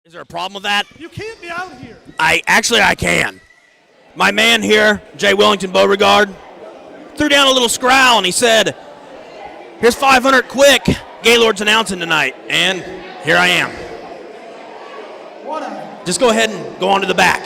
Is there a problem with that? You can't be out here. I can. My man here, Jay Wellington Beauregard, threw down a little scrowl and he said, here's 500 quick. Gaylord's announcing tonight. And here I am. Whatever. Just go ahead and go on to the back.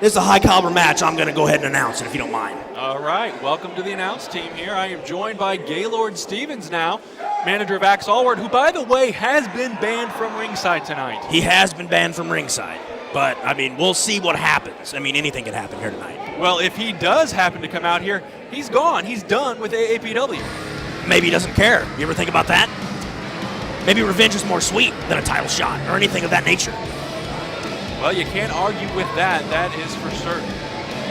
This is a high caliber match. I'm going to go ahead and announce it if you don't mind. All right, welcome to the announce team here. I am joined by Gaylord Stevens now, manager of Axe Allward, who, by the way, has been banned from ringside tonight. He has been banned from ringside, but, I mean, we'll see what happens. I mean, anything can happen here tonight. Well, if he does happen to come out here, he's gone. He's done with AAPW. Maybe he doesn't care. You ever think about that? Maybe revenge is more sweet than a title shot or anything of that nature. Well, you can't argue with that. That is for certain.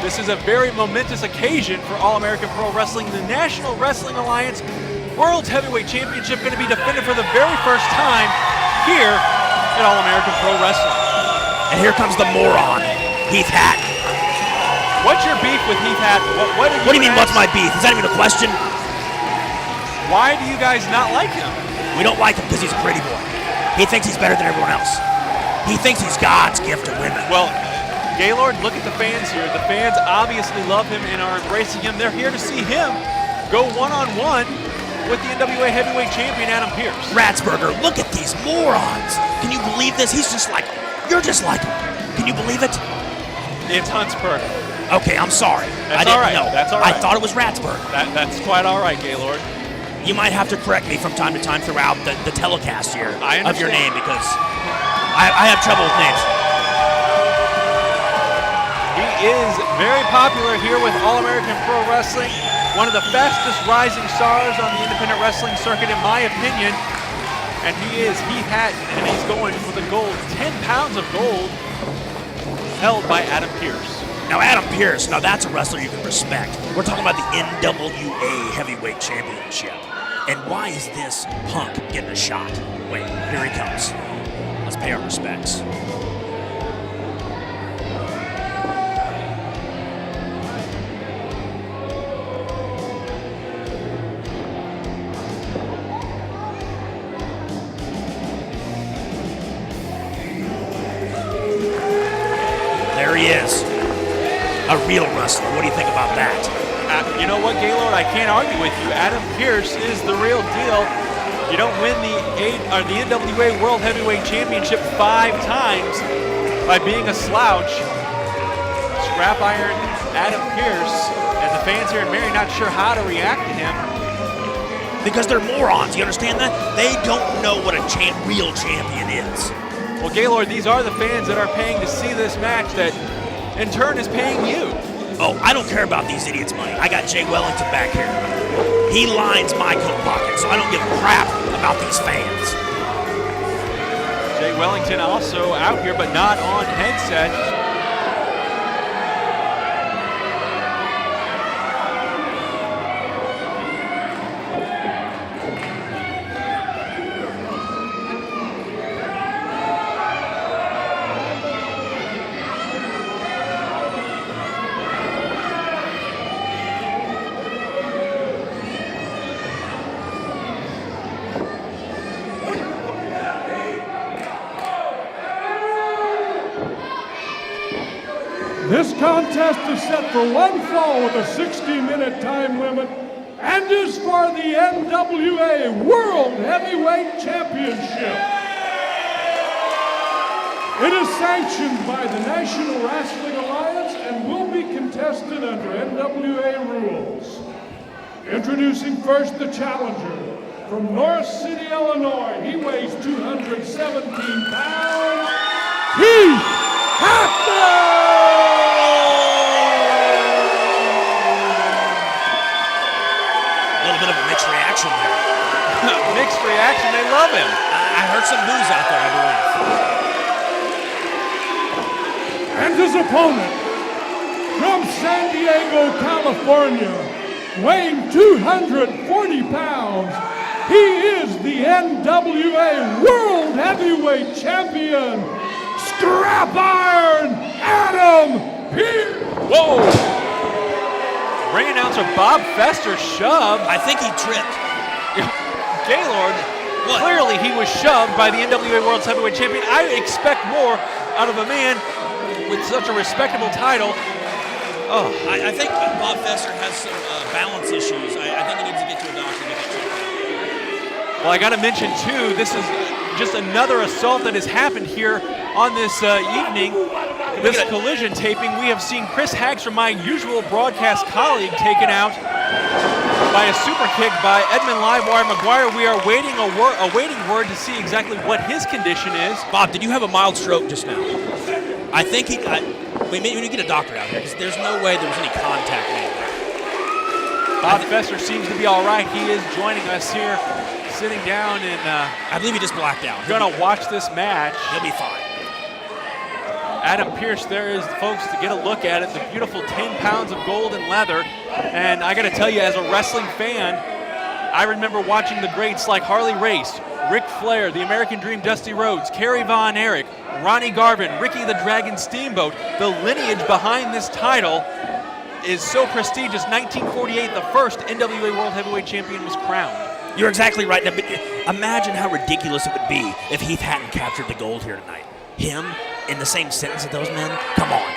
This is a very momentous occasion for All-American Pro Wrestling. The National Wrestling Alliance World Heavyweight Championship going to be defended for the very first time here at All-American Pro Wrestling. And here comes the moron, Heath Hatton. What's your beef with Heath Hatton? What do you mean, what's my beef? Is that even a question? Why do you guys not like him? We don't like him because he's a pretty boy. He thinks he's better than everyone else. He thinks he's God's gift to women. Well, Gaylord, look at the fans here. The fans obviously love him and are embracing him. They're here to see him go one-on-one with the NWA Heavyweight Champion, Adam Pearce. Ratsburger, look at these morons. Can you believe this? He's just like him. You're just like him. Can you believe it? It's Huntsburg. Okay, I'm sorry. That's I didn't all right. know. That's all right. I thought it was Ratsburger. That's quite all right, Gaylord. You might have to correct me from time to time throughout the telecast here of your name because I have trouble with names. He is very popular here with All-American Pro Wrestling. One of the fastest rising stars on the independent wrestling circuit, in my opinion. And he is Heath Hatton, and he's going for the gold. 10 pounds of gold held by Adam Pearce. Now, Adam Pearce, now that's a wrestler you can respect. We're talking about the NWA Heavyweight Championship. And why is this punk getting a shot? Wait, here he comes. Let's pay our respects. There he is. A real wrestler. What do you think about that? You know what, Gaylord? I can't argue with you. Adam Pearce is the real deal. You don't win the NWA World Heavyweight Championship 5 times by being a slouch. Scrap iron Adam Pearce, and the fans here in Mary not sure how to react to him. Because they're morons, you understand that? They don't know what a real champion is. Well, Gaylord, these are the fans that are paying to see this match that, in turn, is paying you. Oh, I don't care about these idiots' money. I got Jay Wellington back here. He lines my coat pocket, so I don't give a crap about these fans. Jay Wellington also out here, but not on headset. This contest is set for one fall with a 60-minute time limit and is for the NWA World Heavyweight Championship. It is sanctioned by the National Wrestling Alliance and will be contested under NWA rules. Introducing first the challenger from North City, Illinois. He weighs 217 pounds. Heath Hatton! Bit of a mixed reaction there. Mixed reaction, they love him. I heard some boos out there, I believe. And his opponent, from San Diego, California, weighing 240 pounds, he is the NWA World Heavyweight Champion, Scrap Iron Adam Pearce. Whoa! Ring announcer Bob Fester shoved. I think he tripped. Gaylord, What? Clearly, he was shoved by the NWA World Heavyweight Champion. I expect more out of a man with such a respectable title. Oh, I think Bob Fesser has some balance issues. I think he needs to get to a doctor to get that checked out. Well, I got to mention, too, this is just another assault that has happened here on this evening. This collision taping, we have seen Chris Hagstrom, my usual broadcast colleague, taken out by a super kick by Edmund Livewire McGuire. We are awaiting word to see exactly what his condition is. Bob, did you have a mild stroke just now? I think we need to get a doctor out here because there's no way there was any contact made there. Bob Fesser seems to be all right. He is joining us here, sitting down, and I believe he just blacked out. Going to watch this match. He'll be fine. Adam Pearce there is, folks, to get a look at it. The beautiful 10 pounds of gold and leather. And I got to tell you, as a wrestling fan, I remember watching the greats like Harley Race, Ric Flair, the American Dream Dusty Rhodes, Kerry Von Erich, Ronnie Garvin, Ricky the Dragon Steamboat. The lineage behind this title is so prestigious. 1948, the first NWA World Heavyweight Champion was crowned. You're exactly right. Now, imagine how ridiculous it would be if Heath Hatton captured the gold here tonight. Him in the same sentence as those men? Come on.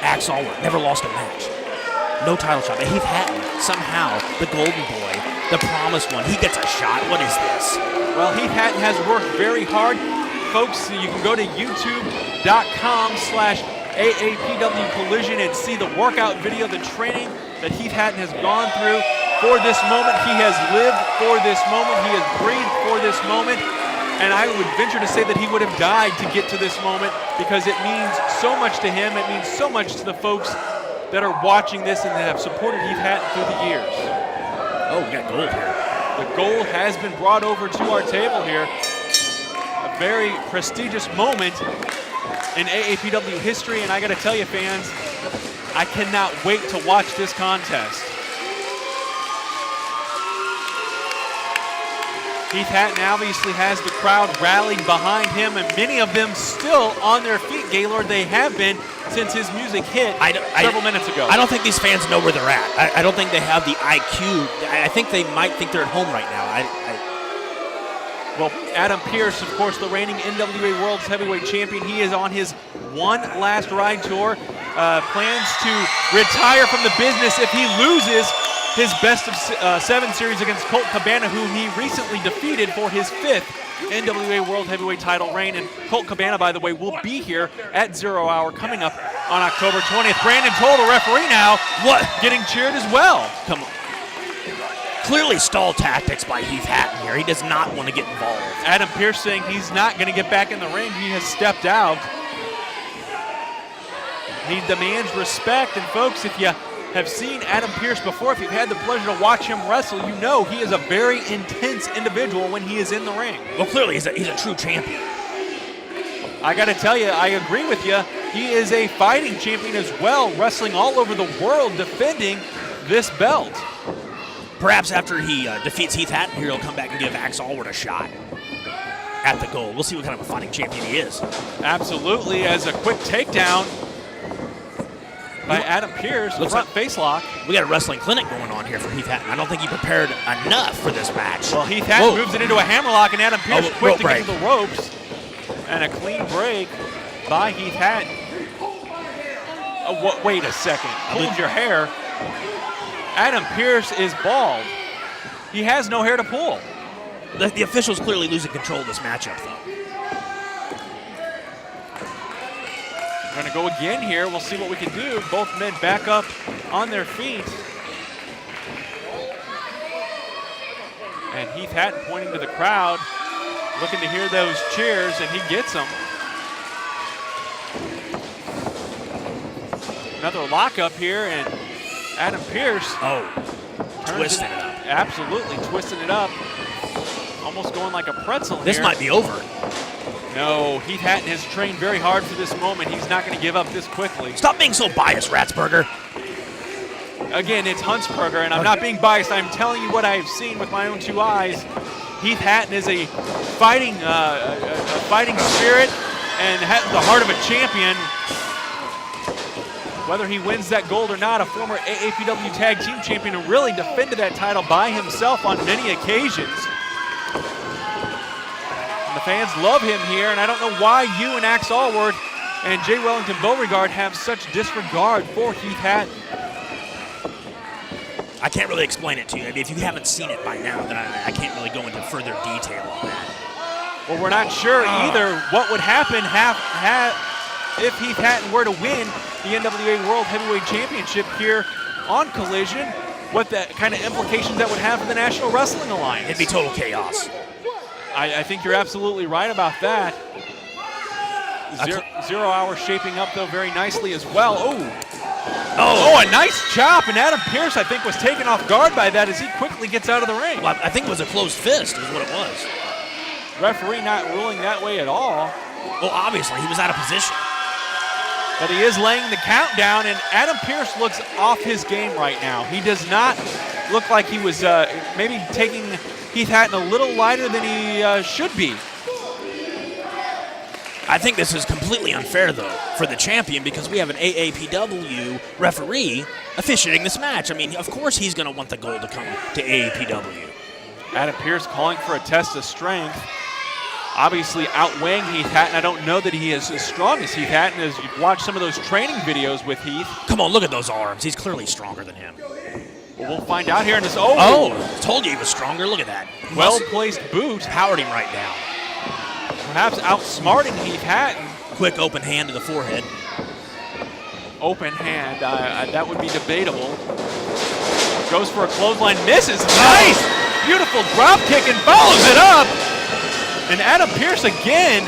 Axe Allward never lost a match. No title shot. But Heath Hatton, somehow, the golden boy, the promised one, he gets a shot. What is this? Well, Heath Hatton has worked very hard. Folks, you can go to youtube.com/AAPW Collision and see the workout video, the training that Heath Hatton has gone through for this moment. He has lived for this moment. He has breathed for this moment. And I would venture to say that he would have died to get to this moment because it means so much to him. It means so much to the folks that are watching this and that have supported Heath Hatton through the years. Oh, we got gold here. The gold has been brought over to our table here. A very prestigious moment in AAPW history, and I got to tell you, fans, I cannot wait to watch this contest. Heath Hatton obviously has the crowd rallied behind him, and many of them still on their feet, Gaylord. They have been since his music hit several minutes ago. I don't think these fans know where they're at. I don't think they have the IQ. I think they might think they're at home right now. Well, Adam Pearce, of course, the reigning NWA World Heavyweight Champion, he is on his one last ride tour. Plans to retire from the business if he loses his best of 7 series against Colt Cabana, who he recently defeated for his 5th NWA World Heavyweight title reign. And Colt Cabana, by the way, will be here at 0 hour coming up on October 20th. Brandon Toll, the referee now, getting cheered as well. Come on. Clearly stall tactics by Heath Hatton here. He does not want to get involved. Adam Pearce saying he's not going to get back in the ring. He has stepped out. He demands respect. And folks, if you have seen Adam Pearce before, if you've had the pleasure to watch him wrestle, you know he is a very intense individual when he is in the ring. Well, clearly he's a true champion. I got to tell you, I agree with you. He is a fighting champion as well, wrestling all over the world, defending this belt. Perhaps after he defeats Heath Hatton here, he'll come back and give Axe Allward a shot at the goal. We'll see what kind of a fighting champion he is. Absolutely, as a quick takedown by Adam Pearce, front like face lock. We got a wrestling clinic going on here for Heath Hatton. I don't think he prepared enough for this match. Well, Heath Hatton moves it into a hammerlock, and Adam Pearce quick to get to the ropes. And a clean break by Heath Hatton. Wait a second. Hold your hair. Adam Pearce is bald. He has no hair to pull. The official's clearly losing control of this matchup, though. We're going to go again here. We'll see what we can do. Both men back up on their feet. And Heath Hatton pointing to the crowd, looking to hear those cheers, and he gets them. Another lockup here, and Adam Pearce twisting it up. Absolutely twisting it up. Almost going like a pretzel here. This might be over. No, Heath Hatton has trained very hard for this moment. He's not going to give up this quickly. Stop being so biased, Ratsberger. Again, it's Huntsberger, and I'm not being biased. I'm telling you what I have seen with my own 2 eyes. Heath Hatton is a fighting spirit and has the heart of a champion. whether he wins that gold or not, a former AAPW Tag Team Champion who really defended that title by himself on many occasions. And the fans love him here, and I don't know why you and Axe Allward and J. Wellington Beauregard have such disregard for Heath Hatton. I can't really explain it to you. I mean, if you haven't seen it by now, then I can't really go into further detail on that. Well, we're not sure either what would happen if Heath Hatton were to win the NWA World Heavyweight Championship here on Collision, what the kind of implications that would have for the National Wrestling Alliance. It'd be total chaos. I think you're absolutely right about that. Zero Hour shaping up, though, very nicely as well. Oh, a nice chop, and Adam Pearce, I think, was taken off guard by that as he quickly gets out of the ring. Well, I think it was a closed fist is what it was. Referee not ruling that way at all. Well, obviously, he was out of position. But he is laying the count down, and Adam Pearce looks off his game right now. He does not look like he was maybe taking Heath Hatton a little lighter than he should be. I think this is completely unfair, though, for the champion because we have an AAPW referee officiating this match. I mean, of course he's going to want the gold to come to AAPW. Adam Pearce calling for a test of strength. Obviously outweighing Heath Hatton. I don't know that he is as strong as Heath Hatton as you've watched some of those training videos with Heath. Come on, look at those arms. He's clearly stronger than him. Well, we'll find out here in this. Told you he was stronger. Look at that. Well-placed boot. Powered him right down. Perhaps outsmarting Heath Hatton. Quick open hand to the forehead. Open hand, that would be debatable. Goes for a clothesline, misses. Nice! Beautiful drop kick and follows it up. And Adam Pearce again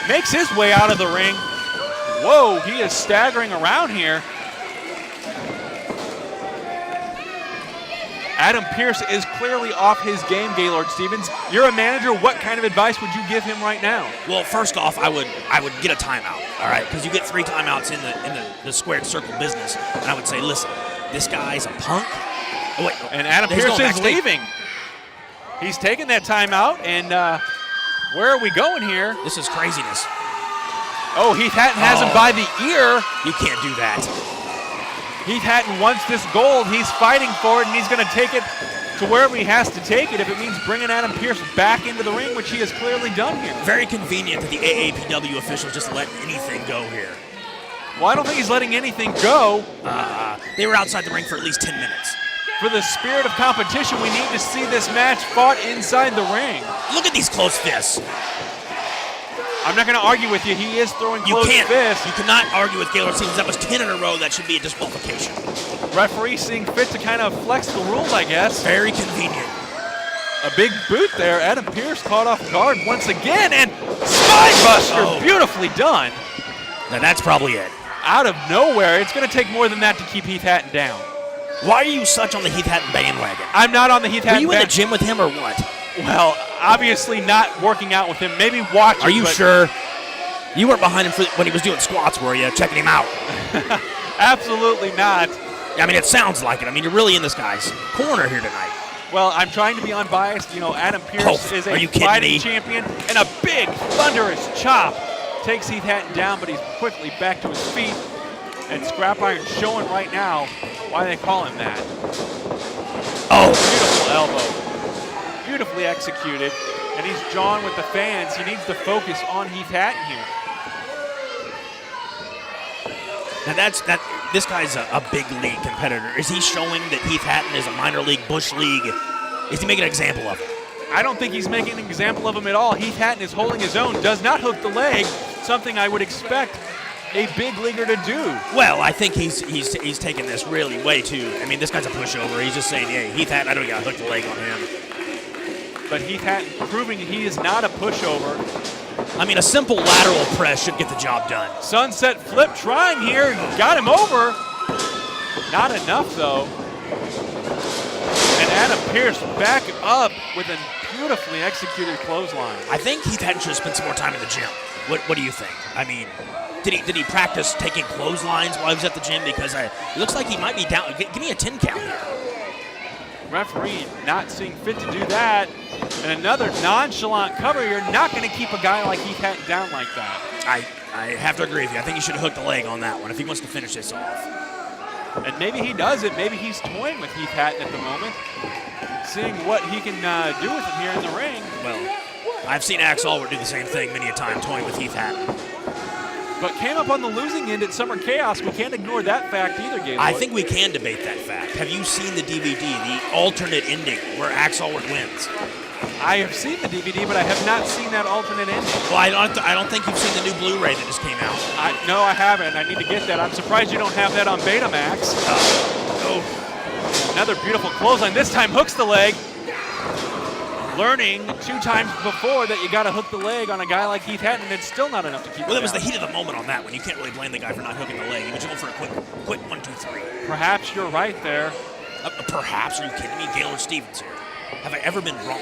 makes his way out of the ring. Whoa, he is staggering around here. Adam Pearce is clearly off his game, Gaylord Stevens. You're a manager. What kind of advice would you give him right now? Well, first off, I would get a timeout, all right? Because you get 3 timeouts in the squared circle business. And I would say, listen, this guy's a punk. Oh, wait. And Adam Pearce is leaving. He's taking that timeout, and where are we going here? This is craziness. Oh, Heath Hatton has him by the ear. You can't do that. Heath Hatton wants this gold. He's fighting for it, and he's going to take it to wherever he has to take it if it means bringing Adam Pearce back into the ring, which he has clearly done here. Very convenient that the AAPW officials just let anything go here. Well, I don't think he's letting anything go. They were outside the ring for at least 10 minutes. For the spirit of competition, we need to see this match fought inside the ring. Look at these close fists. I'm not going to argue with you. He is throwing close fists. You cannot argue with Gaylord Stevens. That was 10 in a row. That should be a disqualification. Referee seeing fit to kind of flex the rules, I guess. Very convenient. A big boot there. Adam Pearce caught off guard once again, and spinebuster, beautifully done. Now that's probably it. Out of nowhere. It's going to take more than that to keep Heath Hatton down. Why are you such on the Heath Hatton bandwagon? I'm not on the Heath Hatton bandwagon. Were you in the gym with him or what? Well, obviously not working out with him. Maybe watching. Are you sure? You weren't behind him when he was doing squats, were you? Checking him out? Absolutely not. I mean, it sounds like it. I mean, you're really in this guy's corner here tonight. Well, I'm trying to be unbiased. You know, Adam Pearce is a fighting champion, and a big, thunderous chop takes Heath Hatton down, but he's quickly back to his feet. And Scrap Iron showing right now why they call him that. Oh, beautiful elbow. Beautifully executed. And he's jawing with the fans. He needs to focus on Heath Hatton here. Now this guy's a big league competitor. Is he showing that Heath Hatton is a minor league, bush league? Is he making an example of him? I don't think he's making an example of him at all. Heath Hatton is holding his own, does not hook the leg, something I would expect a big leaguer to do. Well, I think he's taking this really way too. I mean, this guy's a pushover. He's just saying, hey, Heath Hatton, I don't got to hook the leg on him. But Heath Hatton proving he is not a pushover. I mean, a simple lateral press should get the job done. Sunset flip trying here. Got him over. Not enough, though. And Adam Pearce back up with a beautifully executed clothesline. I think Heath Hatton should have spent some more time in the gym. What do you think? I mean, did he practice taking clotheslines while he was at the gym? Because it looks like he might be down. Give me a 10 count here. Referee not seeing fit to do that. And another nonchalant cover. You're not going to keep a guy like Heath Hatton down like that. I have to agree with you. I think he should have hooked the leg on that one if he wants to finish this off. And maybe he does it. Maybe he's toying with Heath Hatton at the moment, seeing what he can do with him here in the ring. Well, I've seen Axe Allward do the same thing many a time, toying with Heath Hatton. But came up on the losing end at Summer Chaos. We can't ignore that fact either, Gaylord. I think we can debate that fact. Have you seen the DVD, the alternate ending where Axe Allward wins? I have seen the DVD, but I have not seen that alternate ending. Well, I don't think you've seen the new Blu-ray that just came out. No, I haven't. I need to get that. I'm surprised you don't have that on Betamax. Another beautiful clothesline. This time hooks the leg. Learning 2 times before that you got to hook the leg on a guy like Heath Hatton, and it's still not enough to keep. Well, it was down. the heat of the moment on that one. You can't really blame the guy for not hooking the leg. He was going for a quick 1, 2, 3. Perhaps you're right there. Perhaps? Are you kidding me? Gaylord Stevens here. Have I ever been wrong?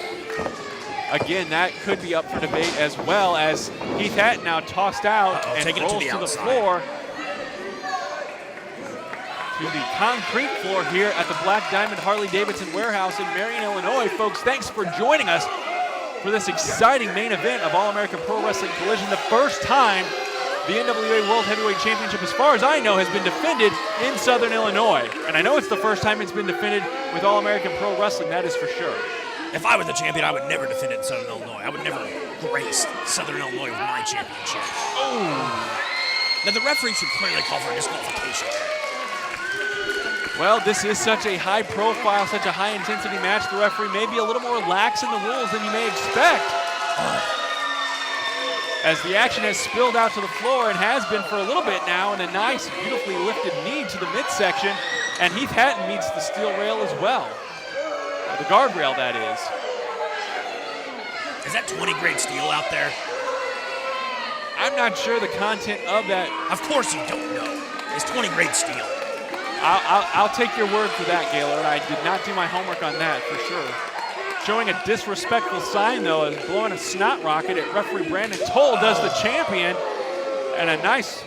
Again, that could be up for debate as well, as Heath Hatton now tossed out and rolls to the floor. To the concrete floor here at the Black Diamond Harley-Davidson Warehouse in Marion, Illinois. Folks, thanks for joining us for this exciting main event of All-American Pro Wrestling Collision. The first time the NWA World Heavyweight Championship, as far as I know, has been defended in Southern Illinois. And I know it's the first time it's been defended with All-American Pro Wrestling, that is for sure. If I were the champion, I would never defend it in Southern Illinois. I would never grace Southern Illinois with my championship. Oh! Now, the referee should clearly call for a disqualification there. Well, this is such a high profile, such a high intensity match. The referee may be a little more lax in the rules than you may expect. As the action has spilled out to the floor and has been for a little bit now, and a nice, beautifully lifted knee to the midsection. And Heath Hatton meets the steel rail as well. The guardrail, that is. Is that 20 grade steel out there? I'm not sure the content of that. Of course you don't know. It's 20 grade steel. I'll take your word for that, Gaylord. I did not do my homework on that, for sure. Showing a disrespectful sign, though, as blowing a snot rocket at referee Brandon Toll does the champion. And a nice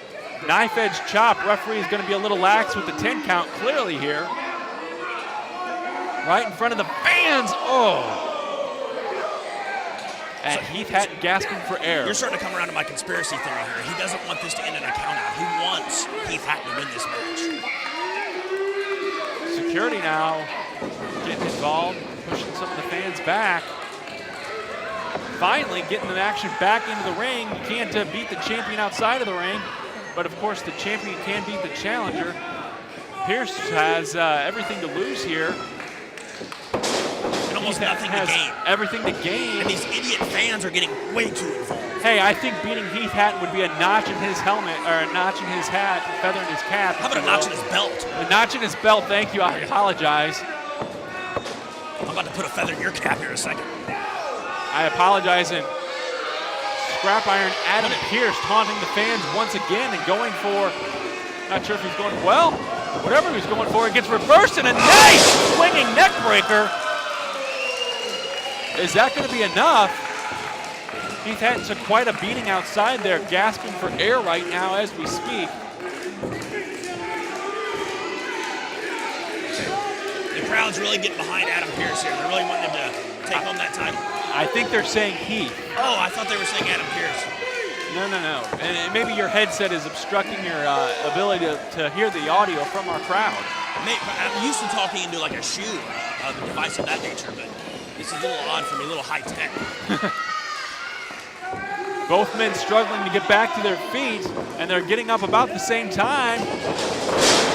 knife-edge chop. Referee is going to be a little lax with the 10 count clearly here. Right in front of the fans. Oh. And Heath Hatton gasping for air. You're starting to come around to my conspiracy theory here. He doesn't want this to end in a count out. He wants Heath Hatton to win this match. Security now getting involved, pushing some of the fans back. Finally getting the action back into the ring. You can't beat the champion outside of the ring, but of course the champion can beat the challenger. Pearce has everything to lose here. And almost nothing to gain. Everything to gain. And these idiot fans are getting way too involved. Hey, I think beating Heath Hatton would be a notch in his helmet, or a notch in his hat, a feather in his cap. How about a notch in his belt? A notch in his belt, thank you, I apologize. I'm about to put a feather in your cap here in a second. I apologize, and Scrap Iron Adam Pearce taunting the fans once again and going for, not sure if he's going, well, whatever he was going for, it gets reversed and a nice swinging neck breaker. Is that going to be enough? Heath Hatton took quite a beating outside there, gasping for air right now as we speak. The crowd's really getting behind Adam Pearce here. They're really wanting him to take home that title. I think they're saying Heath. Oh, I thought they were saying Adam Pearce. No. And maybe your headset is obstructing your ability to hear the audio from our crowd. I'm used to talking into like a shoe, the device of that nature, but this is a little odd for me, a little high tech. Both men struggling to get back to their feet, and they're getting up about the same time.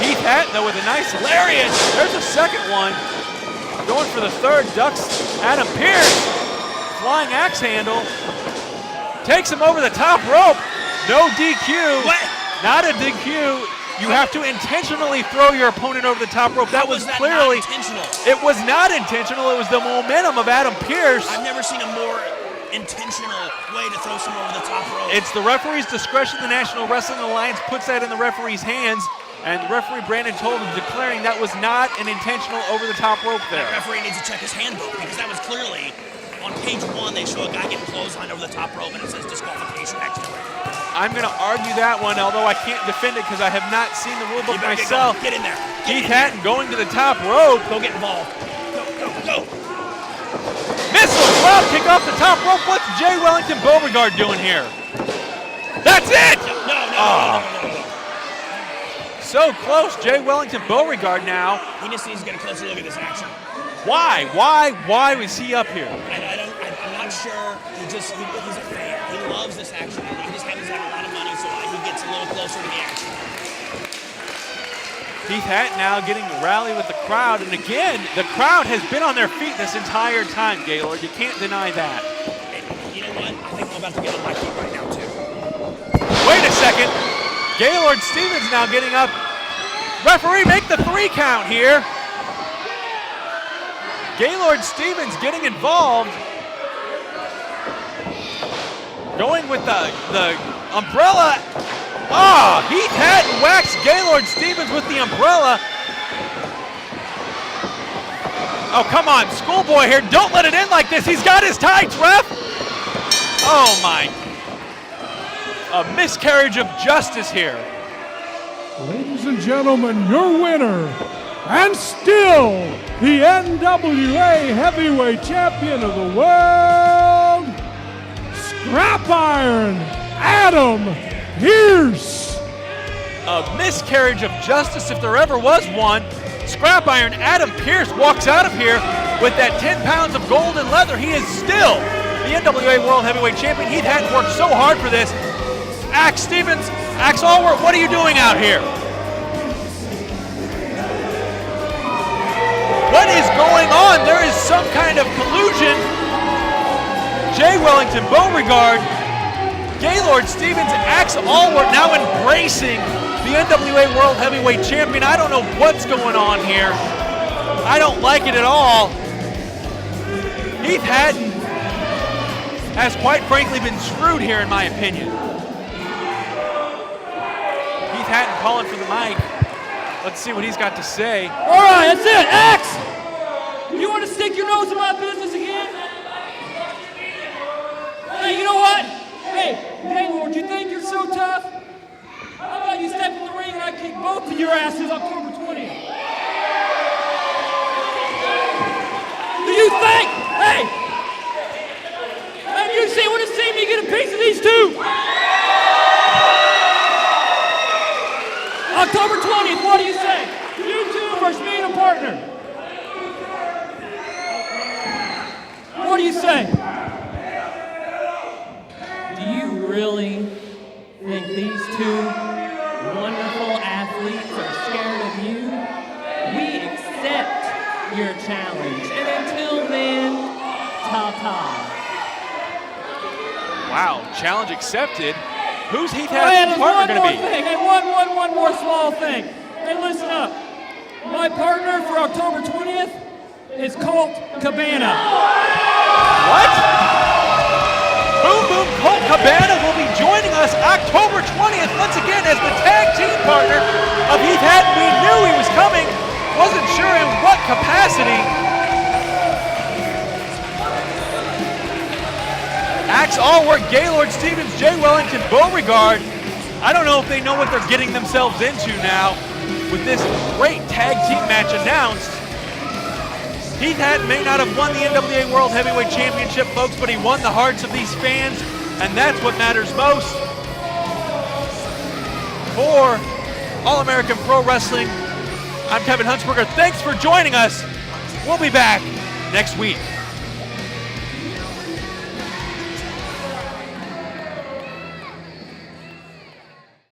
Heath Hatton, though, with a nice lariat. There's a second one. Going for the third, ducks Adam Pearce. Flying axe handle. Takes him over the top rope. No DQ. What? Not a DQ. You have to intentionally throw your opponent over the top rope. That was clearly not intentional. It was not intentional. It was the momentum of Adam Pearce. I've never seen a more intentional way to throw someone over the top rope. It's the referee's discretion. The National Wrestling Alliance puts that in the referee's hands, and referee Brandon Toll is declaring that was not an intentional over the top rope there. That referee needs to check his handbook, because that was clearly on page 1. They show a guy getting clotheslined over the top rope, and it says disqualification next to it. I'm going to argue that one, although I can't defend it because I have not seen the rule book myself. Get in there. Heath Hatton going to the top rope. Go get involved. Go. Go. Missile drop kick off the top rope. What's Jay Wellington Beauregard doing here? That's it! No. So close, Jay Wellington Beauregard now. He just needs to get a closer look at this action. Why was he up here? I'm not sure. He's a fan. He loves this action. He just happens to have a lot of money, so he gets a little closer to the action. Heath Hatton now getting the rally with the crowd, and again, the crowd has been on their feet this entire time, Gaylord. You can't deny that. And you know what? I think I'm about to get on my feet right now, too. Wait a second. Gaylord Stevens now getting up. Referee, make the 3 count here. Gaylord Stevens getting involved. Going with the umbrella. Heath Hatton whacks Gaylord Stevens with the umbrella. Oh, come on, schoolboy here. Don't let it in like this. He's got his tights, ref. Oh, my. A miscarriage of justice here. Ladies and gentlemen, your winner, and still the NWA Heavyweight Champion of the World, Scrap Iron, Adam Pearce. A miscarriage of justice if there ever was one. Scrap Iron Adam Pearce walks out of here with that 10 pounds of gold and leather. He is still the NWA World Heavyweight Champion. Heath Hatton worked so hard for this. Axe Stevens, Axe Allworth, what are you doing out here? What is going on? There is some kind of collusion. Jay Wellington Beauregard, Gaylord Stevens, Axe Allworth now embracing the NWA World Heavyweight Champion. I don't know what's going on here. I don't like it at all. Heath Hatton has quite frankly been screwed here in my opinion. Heath Hatton calling for the mic. Let's see what he's got to say. All right, that's it. Axe! You want to stick your nose in my business again? Hey, you know what? Hey, Gaylord, you think you're so tough? How about you step in the ring and I kick both of your asses October 20th? Do you think? Hey! Have you want to see me get a piece of these two? October 20th, what do you say? You two versus me and a partner. What do you say? Do you really think these two wonderful athletes are scared of you? We accept your challenge. And until then, ta-ta. Wow, challenge accepted. Who's Heath Hatton's partner going to be? Hey, one more small thing. Hey, listen up. My partner for October 20th is Colt Cabana. What? Boom Boom Colt Cabana will be joining us October 20th once again as the tag team partner of Heath Hatton. We knew he was coming, wasn't sure in what capacity. Axe Allworth, Gaylord Stevens, Jay Wellington Beauregard. I don't know if they know what they're getting themselves into now with this great tag team match announced. Heath Hatton may not have won the NWA World Heavyweight Championship, folks, but he won the hearts of these fans, and that's what matters most. For All-American Pro Wrestling, I'm Kevin Huntsberger. Thanks for joining us. We'll be back next week.